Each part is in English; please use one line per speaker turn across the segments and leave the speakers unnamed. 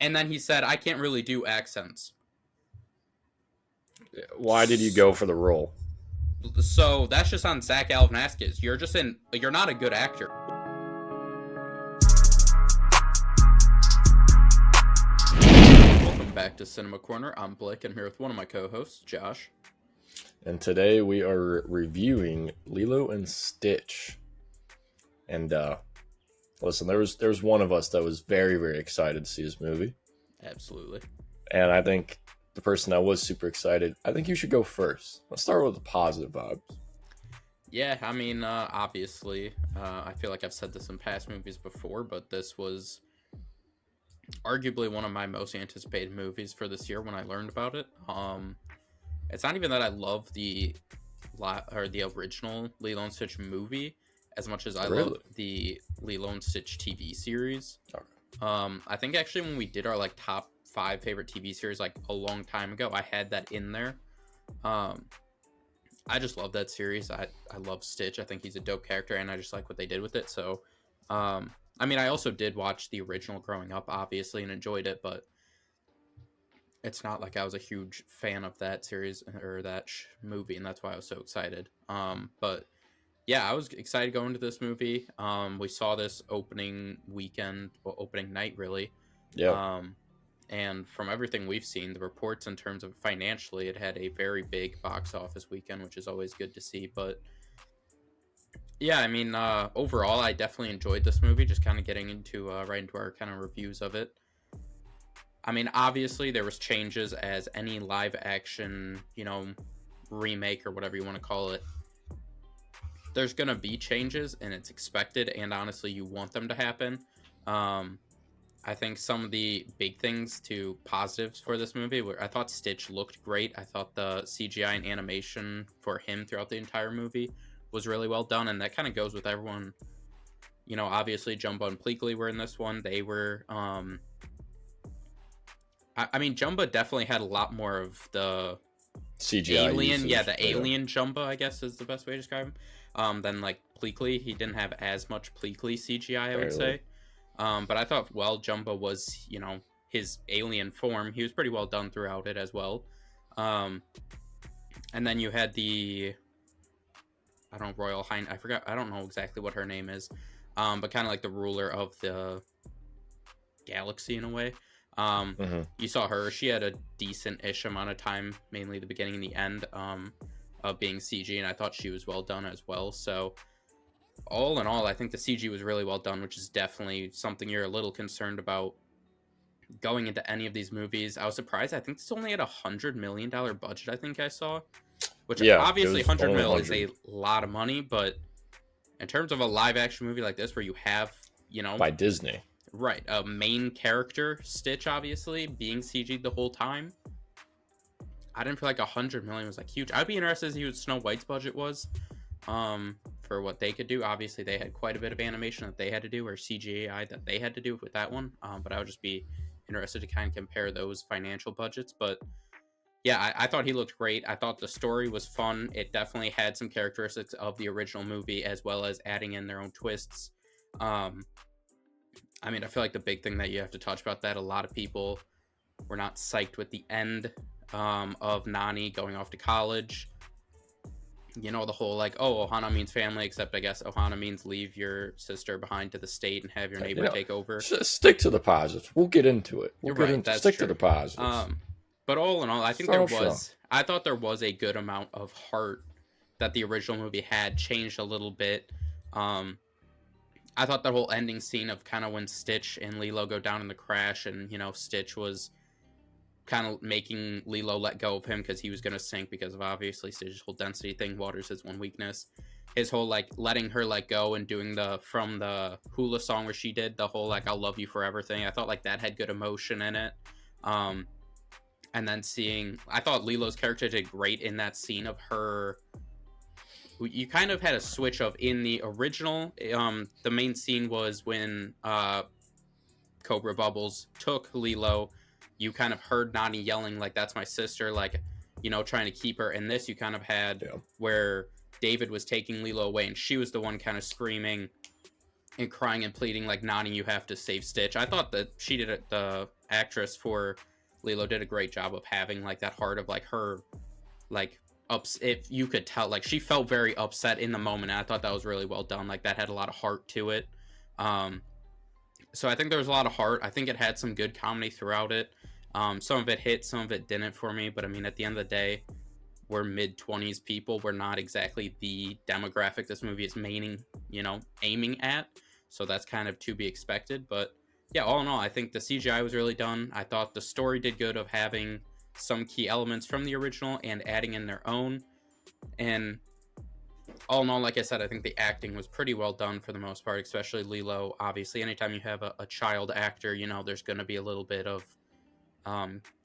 And then he said, I can't really do accents.
Why did you go for the role?
So that's just on Zach Galifianakis. You're not a good actor. Welcome back to Cinema Corner. I'm Blake. I'm here with one of my co-hosts, Josh.
And today we are reviewing Lilo and Stitch. And listen, there was one of us that was very, very excited to see this movie.
Absolutely.
And I think the person that was super excited, I think you should go first. Let's start with the positive vibes.
Yeah, I mean, obviously, I feel like I've said this in past movies before, but this was arguably one of my most anticipated movies for this year when I learned about it. It's not even that I love the original Lilo and Stitch movie as much as I love the Lilo and Stitch TV series.
Okay.
I think actually when we did our like top 5 favorite TV series like a long time ago, I had that in there. I just love that series. I love Stitch. I think he's a dope character, and I just like what they did with it. So, I mean, I also did watch the original growing up, obviously, and enjoyed it, but it's not like I was a huge fan of that series or that movie, and that's why I was so excited. But yeah, I was excited going to this movie. We saw this opening night, really.
Yeah.
And from everything we've seen, the reports in terms of financially, it had a very big box office weekend, which is always good to see. But yeah, I mean, overall, I definitely enjoyed this movie. Just kind of getting into right into our kind of reviews of it. I mean, obviously, there was changes as any live action, remake or whatever you want to call it. There's gonna be changes, and it's expected. And honestly, you want them to happen. I think some of the big things to positives for this movie were I thought Stitch looked great. I thought the CGI and animation for him throughout the entire movie was really well done, and that kind of goes with everyone. Obviously Jumba and Pleakley were in this one. They were I mean, Jumba definitely had a lot more of the
CGI
alien,
usage,
the alien Jumba, I guess is the best way to describe him. Than like Pleakley. He didn't have as much Pleakley CGI, I would say. But I thought, Jumba was, his alien form. He was pretty well done throughout it as well. And then you had Royal Hind. I don't know exactly what her name is. But kind of like the ruler of the galaxy in a way. You saw her. She had a decent-ish amount of time, mainly the beginning and the end, of being CG, and I thought she was well done as well. So all in all, I think the CG was really well done, which is definitely something you're a little concerned about going into any of these movies. I was surprised. I think this only had $100 million budget, I think I saw. Which obviously 100 mil is a lot of money, but in terms of a live-action movie like this where you have,
by Disney.
Right, a main character, Stitch, obviously, being CG'd the whole time. I didn't feel like 100 million was like huge. I'd be interested to see what Snow White's budget was. For what they could do. Obviously, they had quite a bit of animation that they had to do, or CGI that they had to do with that one. But I would just be interested to kind of compare those financial budgets. But yeah, I thought he looked great. I thought the story was fun. It definitely had some characteristics of the original movie, as well as adding in their own twists. I mean, I feel like the big thing that you have to touch about that, a lot of people were not psyched with the end of Nani going off to college. The whole like, Ohana means family, except I guess Ohana means leave your sister behind to the state and have your neighbor take over.
Stick to the positives. We'll get into it. Stick to the positives.
But all in all, I think I thought there was a good amount of heart that the original movie had changed a little bit. I thought that whole ending scene of kind of when Stitch and Lilo go down in the crash and, Stitch was kind of making Lilo let go of him because he was going to sink because of obviously Stitch's whole density thing. Water's his one weakness. His whole like letting her let go and doing from the hula song where she did the whole like I'll love you forever thing. I thought like that had good emotion in it. And then I thought Lilo's character did great in that scene of her. You kind of had a switch of in the original. The main scene was when Cobra Bubbles took Lilo. You kind of heard Nani yelling like that's my sister, like trying to keep her. In this, you kind of had where David was taking Lilo away, and she was the one kind of screaming, and crying and pleading like Nani, you have to save Stitch. I thought that she did it, the actress for Lilo did a great job of having like that heart of like her like ups, if you could tell like she felt very upset in the moment, and I thought that was really well done. Like that had a lot of heart to it. um so I think there was a lot of heart. I think it had some good comedy throughout it. Some of it hit, some of it didn't for me, but I mean at the end of the day, we're mid-20s people. We're not exactly the demographic this movie is aiming at. So that's kind of to be expected. But yeah, all in all, I think the CGI was really done. I thought the story did good of having some key elements from the original and adding in their own. And all in all, like I said, I think the acting was pretty well done for the most part, especially Lilo. Obviously, anytime you have a child actor, there's going to be a little bit of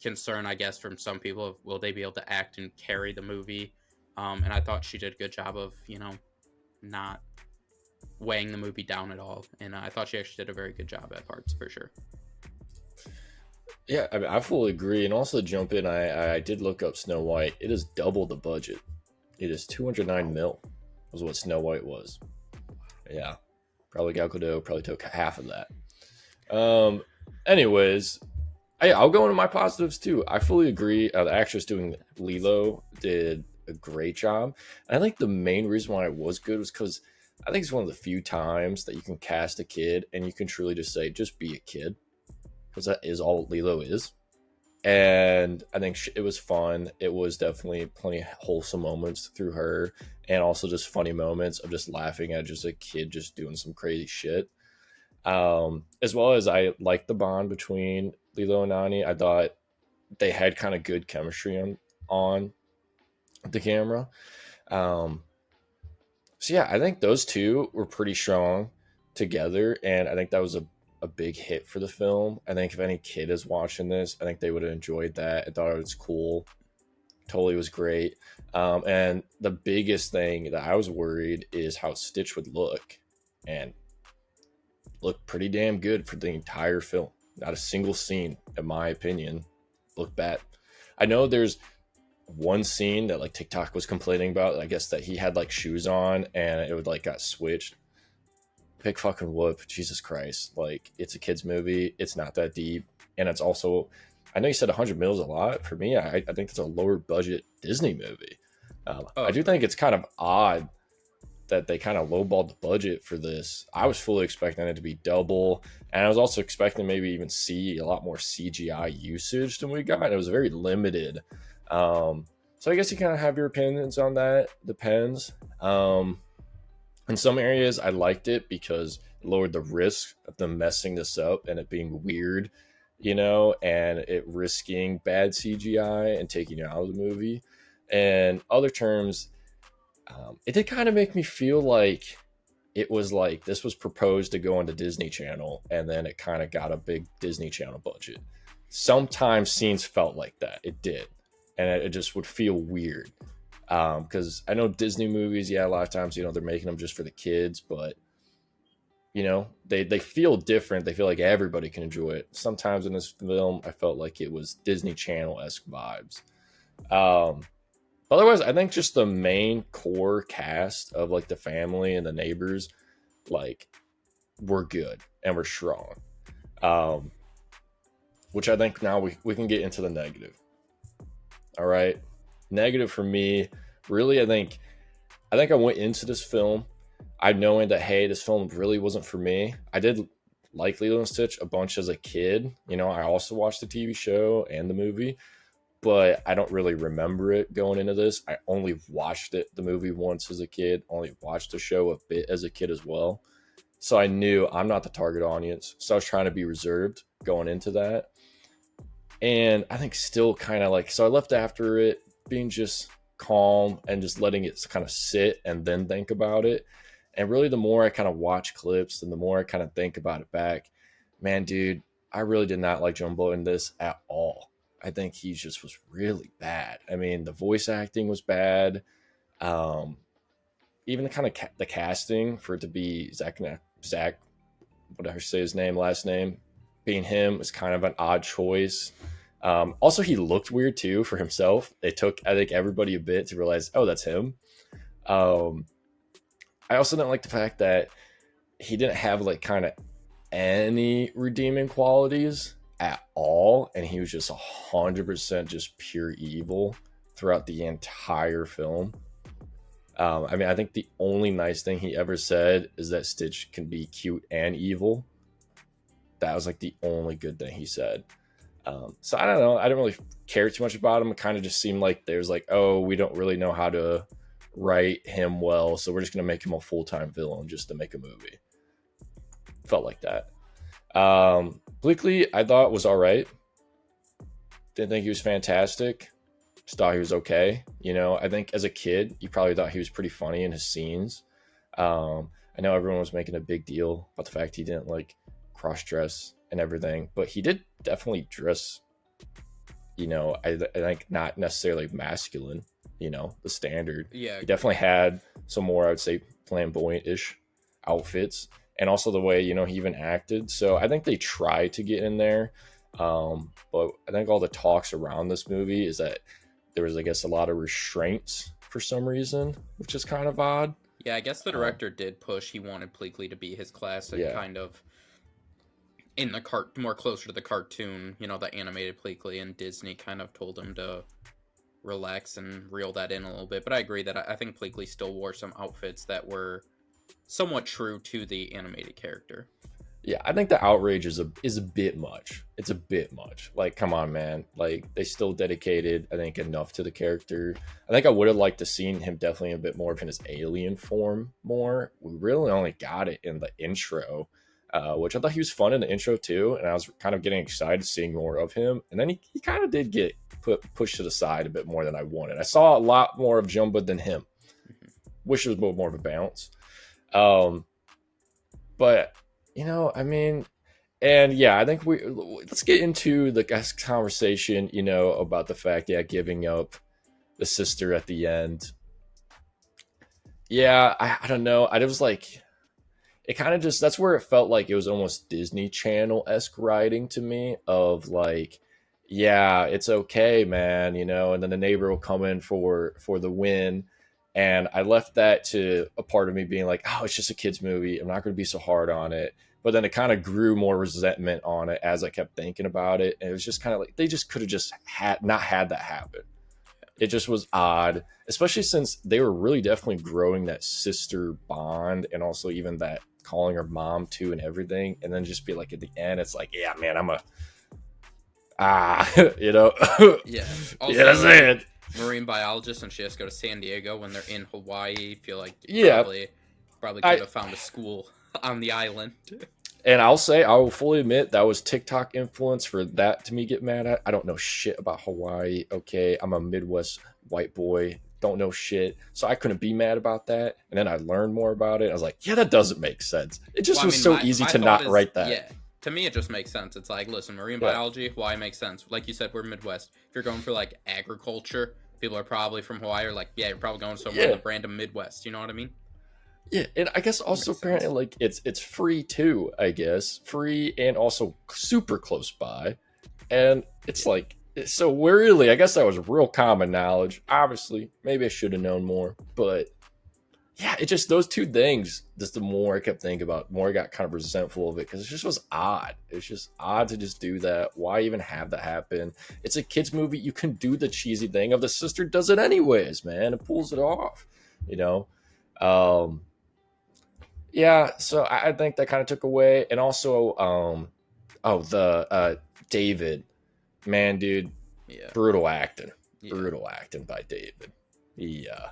concern, I guess, from some people of will they be able to act and carry the movie. And I thought she did a good job of not weighing the movie down at all, and I thought she actually did a very good job at parts for sure.
Yeah, I mean, I fully agree. And also to jump in, I did look up Snow White. It is double the budget. It is 209 mil was what Snow White was. Yeah, probably Gal Gadot probably took half of that. Anyways, I'll go into my positives too. I fully agree. The actress doing Lilo did a great job. And I think the main reason why it was good was because I think it's one of the few times that you can cast a kid and you can truly just say, just be a kid. Because that is all Lilo is. And I think it was fun. It was definitely plenty of wholesome moments through her, and also just funny moments of just laughing at just a kid just doing some crazy shit. As well as I liked the bond between Lilo and Nani. I thought they had kind of good chemistry on the camera. So yeah, I think those two were pretty strong together, and I think that was a big hit for the film. I think if any kid is watching this, I think they would have enjoyed that. I thought it was cool. Totally was great. And the biggest thing that I was worried is how Stitch would look, and looked pretty damn good for the entire film. Not a single scene, in my opinion, looked bad. I know there's one scene that like TikTok was complaining about. I guess that he had like shoes on and it would like got switched. Big fucking whoop. Jesus Christ. Like, it's a kid's movie. It's not that deep. And it's also, I know you said 100 mil is a lot. For me, I think it's a lower budget Disney movie. I do think it's kind of odd that they kind of lowballed the budget for this. I was fully expecting it to be double. And I was also expecting maybe even see a lot more CGI usage than we got. It was very limited. So I guess you kind of have your opinions on that. Depends. In some areas, I liked it because it lowered the risk of them messing this up and it being weird, and it risking bad CGI and taking you out of the movie. And other terms, it did kind of make me feel like it was like this was proposed to go into Disney Channel, and then it kind of got a big Disney Channel budget. Sometimes scenes felt like that. It did. And it just would feel weird. Because I know Disney movies, a lot of times, they're making them just for the kids, but, they feel different. They feel like everybody can enjoy it. Sometimes in this film, I felt like it was Disney Channel-esque vibes. Otherwise, I think just the main core cast of, like, the family and the neighbors, like, were good and were strong. Which I think now we can get into the negative. All right. Negative for me, really, I think I went into this film, I knowing that, hey, this film really wasn't for me. I did like Lilo and Stitch a bunch as a kid. I also watched the TV show and the movie, but I don't really remember it going into this. I only watched the movie once as a kid, only watched the show a bit as a kid as well. So I knew I'm not the target audience. So I was trying to be reserved going into that. And I think still kind of like, so I left after it being just calm and just letting it kind of sit and then think about it. And really, the more I kind of watch clips and the more I kind of think about it back, man, dude, I really did not like Jumbo in this at all. I think he just was really bad. I mean, the voice acting was bad. Even the kind of the casting for it to be Zach, whatever I say his name, last name, being him was kind of an odd choice. Also, he looked weird too for himself. It took, I think, everybody a bit to realize, oh, that's him. I also don't like the fact that he didn't have like kind of any redeeming qualities at all, and he was just 100% just pure evil throughout the entire film. I mean, I think the only nice thing he ever said is that Stitch can be cute and evil. That was like the only good thing he said. So I don't know. I didn't really care too much about him. It kind of just seemed like there's like, oh, we don't really know how to write him well, so we're just gonna make him a full-time villain just to make a movie. Felt like that. Bleakley, I thought was all right. Didn't think he was fantastic. Just thought he was okay. You know, I think as a kid, you probably thought he was pretty funny in his scenes. I know everyone was making a big deal about the fact he didn't like cross dress and everything, but he did definitely dress, you know, I think not necessarily masculine, you know, the standard.
Yeah.
He definitely had some more, I would say, flamboyant-ish outfits, and also the way, you know, he even acted. So I think they tried to get in there. But I think all the talks around this movie is that there was, I guess, a lot of restraints for some reason, which is kind of odd.
Yeah, I guess the director did push. He wanted Bleakley to be his classic kind of in the more closer to the cartoon, you know, the animated Bleakley, and Disney kind of told him to relax and reel that in a little bit. But I agree that I think Bleakley still wore some outfits that were somewhat true to the animated character.
Yeah, I think the outrage is a bit much. It's a bit much. Like, come on, man. Like, they still dedicated, I think, enough to the character. I think I would have liked to seen him definitely a bit more of in his alien form more. We really only got it in the intro, which I thought he was fun in the intro too, and I was kind of getting excited seeing more of him. And then he kind of did get pushed to the side a bit more than I wanted. I saw a lot more of Jumba than him. Wish it was more of a balance. But you know, I mean, and yeah, I think let's get into the conversation, you know, about the fact, yeah, giving up the sister at the end. Yeah, I don't know. I was like, it kind of just, that's where it felt like it was almost Disney Channel-esque writing to me of like, yeah, it's okay, man, you know, and then the neighbor will come in for the win. And I left that to a part of me being like, oh, it's just a kid's movie. I'm not going to be so hard on it. But then it kind of grew more resentment on it as I kept thinking about it. And it was just kind of like, they just could have just not had that happen. It just was odd, especially since they were really definitely growing that sister bond, and also even that calling her mom too and everything. And then just be like at the end, it's like, yeah, man, you know?
Yeah. Also,
yeah, that's it.
Marine biologist, and she has to go to San Diego when they're in Hawaii. Feel like probably could have found a school on the island.
And I will fully admit that was TikTok influence for that to me get mad at. I don't know shit about Hawaii. Okay, I'm a Midwest white boy, don't know shit, so I couldn't be mad about that. And then I learned more about it. I was like, yeah, that doesn't make sense. It just was so easy to not write that.
Yeah. To me, it just makes sense. It's like, listen, marine biology, Hawaii makes sense. Like you said, we're Midwest. If you're going for like agriculture, people are probably from Hawaii, or like, yeah, you're probably going somewhere in the random Midwest. You know what I mean?
Yeah, and I guess also apparently like it's free too. I guess free and also super close by, and it's like, so really, I guess that was real common knowledge. Obviously, maybe I should have known more, but yeah, it just, those two things, just the more I kept thinking about, the more I got kind of resentful of it, because it just was odd. It's just odd to just do that. Why even have that happen? It's a kid's movie. You can do the cheesy thing of the sister does it anyways, man. It pulls it off, you know? Yeah, so I think that kind of took away. And also, David, man, dude, brutal acting. Brutal acting by David. Yeah.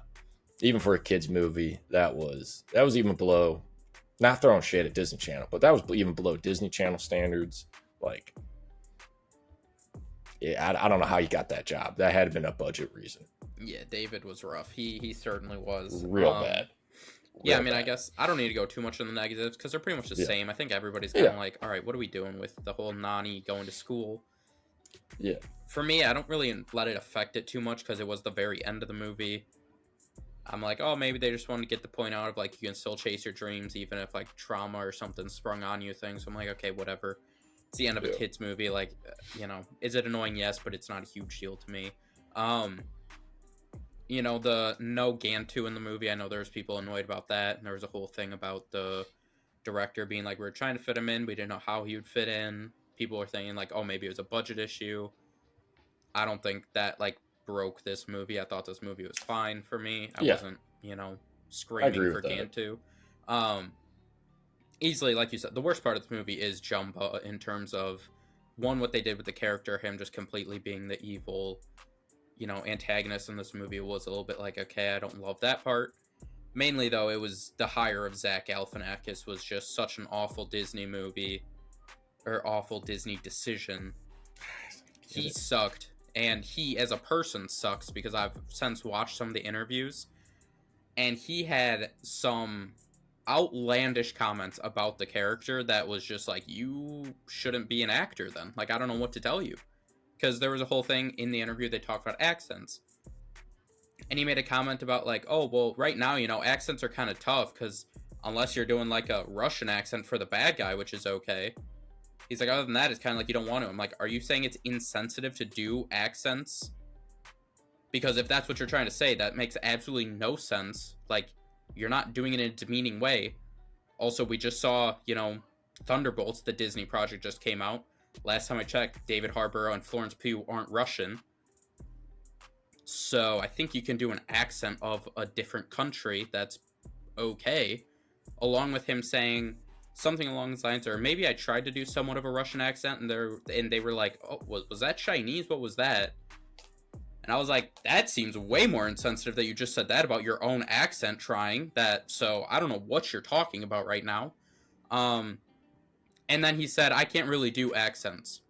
Even for a kid's movie, that was even below, not throwing shade at Disney Channel, but that was even below Disney Channel standards. Like, yeah, I don't know how you got that job. That had been a budget reason.
Yeah, David was rough. He certainly was.
Real bad.
I mean, I guess I don't need to go too much on the negatives because they're pretty much the same. I think everybody's kind of like, all right, what are we doing with the whole Nani going to school?
Yeah.
For me, I don't really let it affect it too much because it was the very end of the movie. I'm like, oh, maybe they just wanted to get the point out of, like, you can still chase your dreams even if, like, trauma or something sprung on you thing. So I'm like, okay, whatever. It's the end of a kid's movie. Like, you know, is it annoying? Yes, but it's not a huge deal to me. You know, the no Gantu in the movie, I know there's people annoyed about that. And there was a whole thing about the director being like, we're trying to fit him in. We didn't know how he would fit in. People were thinking like, oh, maybe it was a budget issue. I don't think that like broke this movie. I thought this movie was fine for me. I wasn't, screaming for Gantu. Easily, like you said, the worst part of the movie is Jumba in terms of, one, what they did with the character, him just completely being the evil, antagonist in this movie was a little bit like, okay, I don't love that part. Mainly, though, it was the hire of Zach Galifianakis was just such an awful Disney movie, or awful Disney decision. He sucked, and he, as a person, sucks, because I've since watched some of the interviews, and he had some outlandish comments about the character that was just like, you shouldn't be an actor then. Like, I don't know what to tell you. Because there was a whole thing in the interview, they talked about accents. And he made a comment about like, oh, well, right now, accents are kind of tough, because unless you're doing like a Russian accent for the bad guy, which is okay. He's like, other than that, it's kind of like you don't want to. I'm like, are you saying it's insensitive to do accents? Because if that's what you're trying to say, that makes absolutely no sense. Like, you're not doing it in a demeaning way. Also, we just saw, Thunderbolts, the Disney project, just came out. Last time I checked, David Harbour and Florence Pugh aren't Russian. So I think you can do an accent of a different country that's okay. Along with him saying something along the lines, or maybe I tried to do somewhat of a Russian accent, and they were like, oh, was that Chinese? What was that? And I was like, that seems way more insensitive that you just said that about your own accent trying that. So I don't know what you're talking about right now. And then he said, I can't really do accents.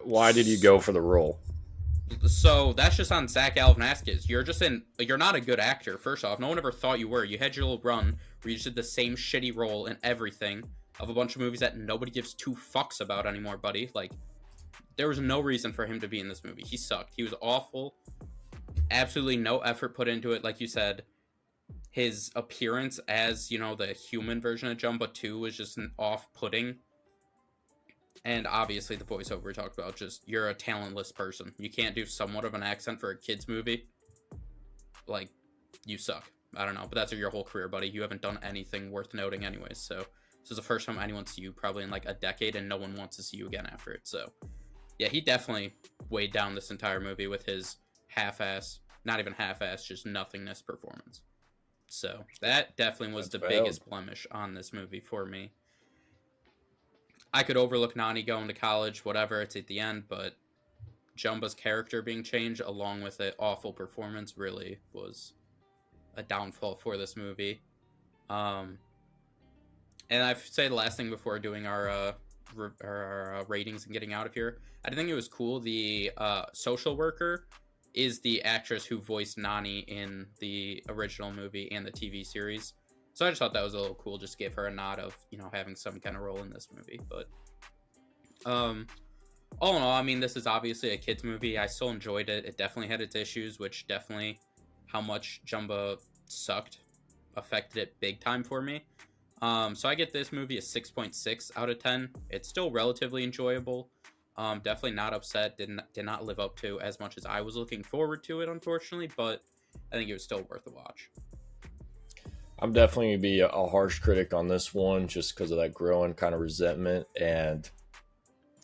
Why did you go for the role?
So that's just on Zach Galifianakis. You're not a good actor, first off. No one ever thought you were. You had your little run where you just did the same shitty role in everything of a bunch of movies that nobody gives two fucks about anymore, buddy. Like, there was no reason for him to be in this movie. He sucked. He was awful. Absolutely no effort put into it. Like you said, his appearance as, the human version of Jumba 2 was just off-putting. And obviously the voiceover we talked about, just, you're a talentless person. You can't do somewhat of an accent for a kid's movie. Like, you suck. I don't know, but that's your whole career, buddy. You haven't done anything worth noting anyways, so this is the first time anyone sees you probably in like a decade, and no one wants to see you again after it, so... Yeah, he definitely weighed down this entire movie with his half-ass, not even half-ass, just nothingness performance. So that definitely was the biggest blemish on this movie for me. I could overlook Nani going to college, whatever, it's at the end, but Jumba's character being changed along with an awful performance really was a downfall for this movie. And I'd say the last thing before doing our ratings and getting out of here, I think it was cool. The social worker is the actress who voiced Nani in the original movie and the TV series. So I just thought that was a little cool, just to give her a nod of, having some kind of role in this movie. But all in all, I mean, this is obviously a kid's movie. I still enjoyed it. It definitely had its issues, which definitely how much Jumba sucked affected it big time for me. So I get this movie a 6.6 out of 10. It's still relatively enjoyable. Definitely not upset. Did not live up to as much as I was looking forward to it, unfortunately, but I think it was still worth a watch.
I'm definitely going to be a harsh critic on this one just because of that growing kind of resentment. And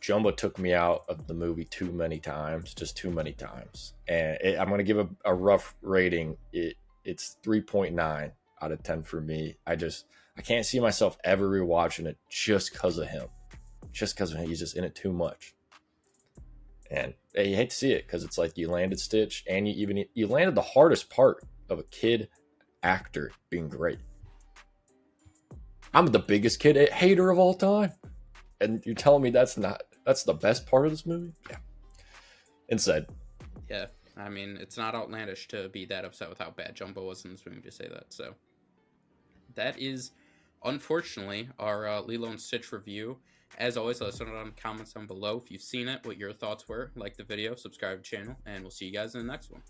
Jumba took me out of the movie too many times, just too many times. And I'm going to give a rough rating. It's 3.9 out of 10 for me. I can't see myself ever rewatching it just because of him. Just because he's just in it too much. And you hate to see it because it's like you landed Stitch and you landed the hardest part of a kid actor being great. I'm the biggest kid hater of all time. And you're telling me that's the best part of this movie? Yeah. Inside.
Yeah. I mean, it's not outlandish to be that upset with how bad Jumbo was in this movie to say that. So that is, unfortunately, our Lilo and Stitch review. As always, let us know in the comments down below if you've seen it, what your thoughts were. Like the video, subscribe to the channel, and we'll see you guys in the next one.